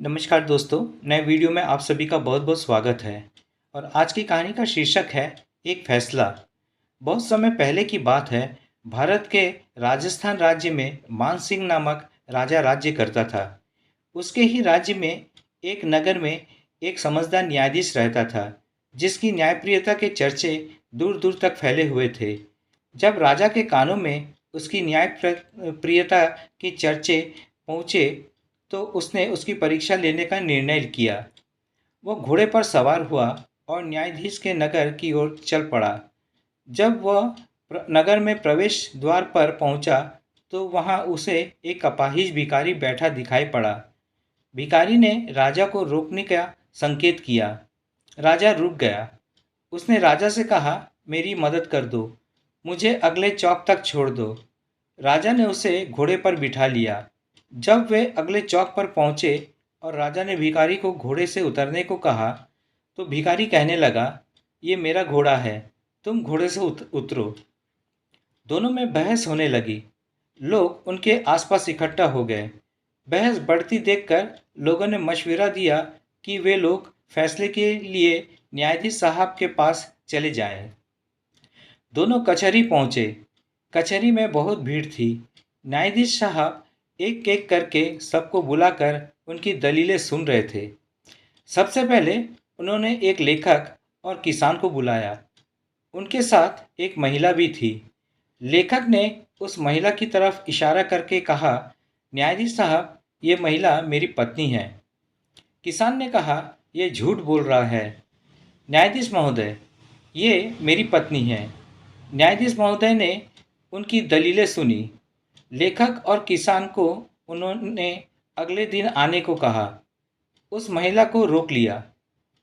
नमस्कार दोस्तों, नए वीडियो में आप सभी का बहुत बहुत स्वागत है। और आज की कहानी का शीर्षक है एक फैसला। बहुत समय पहले की बात है। भारत के राजस्थान राज्य में मान सिंह नामक राजा राज्य करता था। उसके ही राज्य में एक नगर में एक समझदार न्यायाधीश रहता था, जिसकी न्यायप्रियता के चर्चे दूर दूर तक फैले हुए थे। जब राजा के कानों में उसकी प्रियता के चर्चे पहुँचे, तो उसने उसकी परीक्षा लेने का निर्णय किया। वो घोड़े पर सवार हुआ और न्यायाधीश के नगर की ओर चल पड़ा। जब वह नगर में प्रवेश द्वार पर पहुंचा, तो वहां उसे एक अपाहिज भिखारी बैठा दिखाई पड़ा। भिखारी ने राजा को रोकने का संकेत किया। राजा रुक गया। उसने राजा से कहा, मेरी मदद कर दो, मुझे अगले चौक तक छोड़ दो। राजा ने उसे घोड़े पर बिठा लिया। जब वे अगले चौक पर पहुंचे और राजा ने भिखारी को घोड़े से उतरने को कहा, तो भिखारी कहने लगा, ये मेरा घोड़ा है, तुम घोड़े से उतरो। दोनों में बहस होने लगी। लोग उनके आसपास इकट्ठा हो गए। बहस बढ़ती देखकर लोगों ने मशवरा दिया कि वे लोग फैसले के लिए न्यायाधीश साहब के पास चले जाएं। दोनों कचहरी पहुंचे। कचहरी में बहुत भीड़ थी। न्यायाधीश साहब एक एक करके सबको बुलाकर उनकी दलीलें सुन रहे थे। सबसे पहले उन्होंने एक लेखक और किसान को बुलाया। उनके साथ एक महिला भी थी। लेखक ने उस महिला की तरफ इशारा करके कहा, न्यायाधीश साहब, ये महिला मेरी पत्नी है। किसान ने कहा, यह झूठ बोल रहा है। न्यायाधीश महोदय, ये मेरी पत्नी है। न्यायाधीश महोदय ने उनकी दलीलें सुनी। लेखक और किसान को उन्होंने अगले दिन आने को कहा। उस महिला को रोक लिया।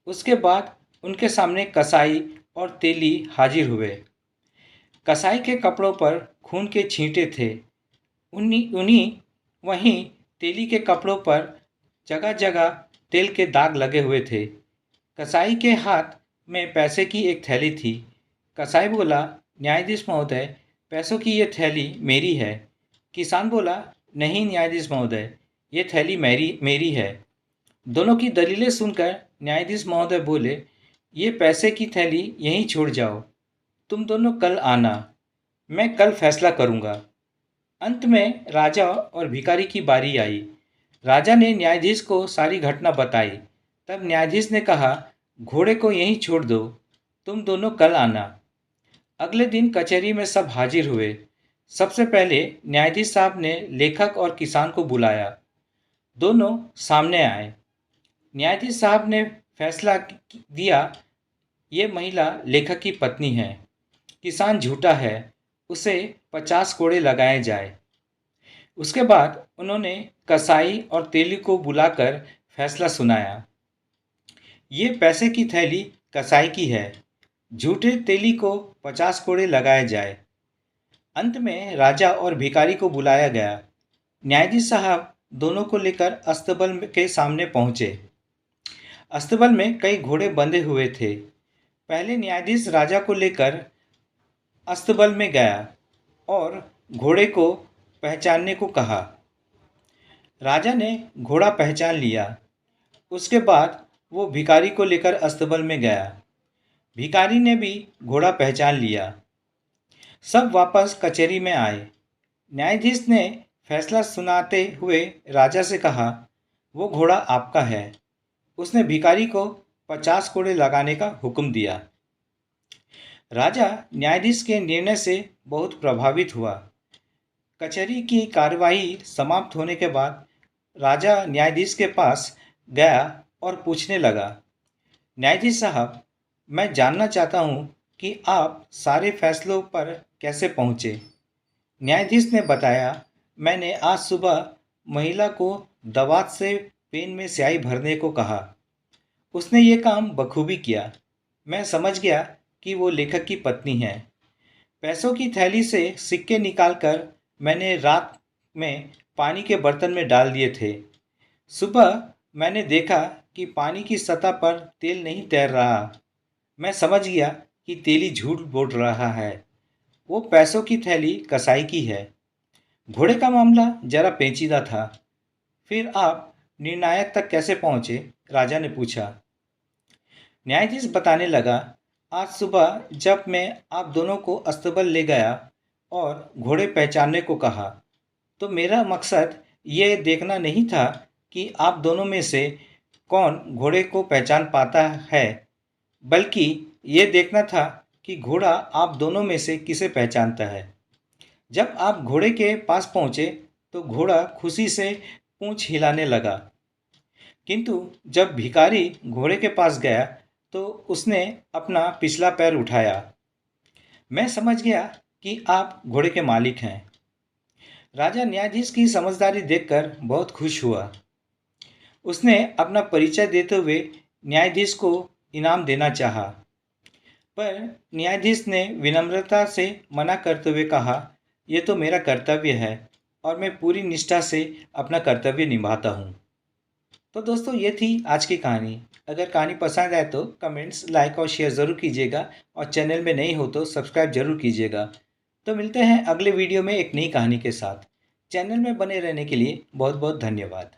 उसके बाद उनके सामने कसाई और तेली हाजिर हुए। कसाई के कपड़ों पर खून के छींटे थे। उन्हीं उन्हीं वहीं तेली के कपड़ों पर जगह जगह तेल के दाग लगे हुए थे। कसाई के हाथ में पैसे की एक थैली थी। कसाई बोला, न्यायाधीश महोदय, पैसों की ये थैली मेरी है। किसान बोला, नहीं न्यायाधीश महोदय, ये थैली मेरी मेरी है। दोनों की दलीलें सुनकर न्यायाधीश महोदय बोले, ये पैसे की थैली यहीं छोड़ जाओ। तुम दोनों कल आना, मैं कल फैसला करूंगा। अंत में राजा और भिखारी की बारी आई। राजा ने न्यायाधीश को सारी घटना बताई। तब न्यायाधीश ने कहा, घोड़े को यहीं छोड़ दो, तुम दोनों कल आना। अगले दिन कचहरी में सब हाजिर हुए। सबसे पहले न्यायाधीश साहब ने लेखक और किसान को बुलाया। दोनों सामने आए। न्यायाधीश साहब ने फैसला दिया, ये महिला लेखक की पत्नी है। किसान झूठा है, उसे 50 कोड़े लगाए जाए। उसके बाद उन्होंने कसाई और तेली को बुलाकर फैसला सुनाया। ये पैसे की थैली कसाई की है, झूठे तेली को 50 कोड़े लगाए जाए। अंत में राजा और भिखारी को बुलाया गया। न्यायाधीश साहब दोनों को लेकर अस्तबल के सामने पहुंचे। अस्तबल में कई घोड़े बंधे हुए थे। पहले न्यायाधीश राजा को लेकर अस्तबल में गया और घोड़े को पहचानने को कहा। राजा ने घोड़ा पहचान लिया। उसके बाद वो भिखारी को लेकर अस्तबल में गया। भिखारी ने भी घोड़ा पहचान लिया। सब वापस कचहरी में आए। न्यायाधीश ने फैसला सुनाते हुए राजा से कहा, वो घोड़ा आपका है। उसने भिखारी को 50 कोड़े लगाने का हुक्म दिया। राजा न्यायाधीश के निर्णय से बहुत प्रभावित हुआ। कचहरी की कार्यवाही समाप्त होने के बाद राजा न्यायाधीश के पास गया और पूछने लगा, न्यायाधीश साहब, मैं जानना चाहता हूँ कि आप सारे फैसलों पर कैसे पहुँचे। न्यायाधीश ने बताया, मैंने आज सुबह महिला को दवात से पेन में स्याही भरने को कहा। उसने ये काम बखूबी किया। मैं समझ गया कि वो लेखक की पत्नी है। पैसों की थैली से सिक्के निकालकर मैंने रात में पानी के बर्तन में डाल दिए थे। सुबह मैंने देखा कि पानी की सतह पर तेल नहीं तैर रहा। मैं समझ गया कि तेली झूठ बोल रहा है। वो पैसों की थैली कसाई की है। घोड़े का मामला जरा पेचीदा था। फिर आप निर्णायक तक कैसे पहुंचे? राजा ने पूछा। न्यायाधीश बताने लगा, आज सुबह जब मैं आप दोनों को अस्तबल ले गया और घोड़े पहचानने को कहा, तो मेरा मकसद ये देखना नहीं था कि आप दोनों में से कौन घोड़े को पहचान पाता है, बल्कि ये देखना था कि घोड़ा आप दोनों में से किसे पहचानता है। जब आप घोड़े के पास पहुंचे तो घोड़ा खुशी से पूंछ हिलाने लगा, किंतु जब भिखारी घोड़े के पास गया तो उसने अपना पिछला पैर उठाया। मैं समझ गया कि आप घोड़े के मालिक हैं। राजा न्यायाधीश की समझदारी देखकर बहुत खुश हुआ। उसने अपना परिचय देते हुए न्यायाधीश को इनाम देना चाहा, पर न्यायाधीश ने विनम्रता से मना करते हुए कहा, यह तो मेरा कर्तव्य है और मैं पूरी निष्ठा से अपना कर्तव्य निभाता हूँ। तो दोस्तों, ये थी आज की कहानी। अगर कहानी पसंद आए तो कमेंट्स, लाइक और शेयर ज़रूर कीजिएगा और चैनल में नई हो तो सब्सक्राइब जरूर कीजिएगा। तो मिलते हैं अगले वीडियो में एक नई कहानी के साथ। चैनल में बने रहने के लिए बहुत बहुत धन्यवाद।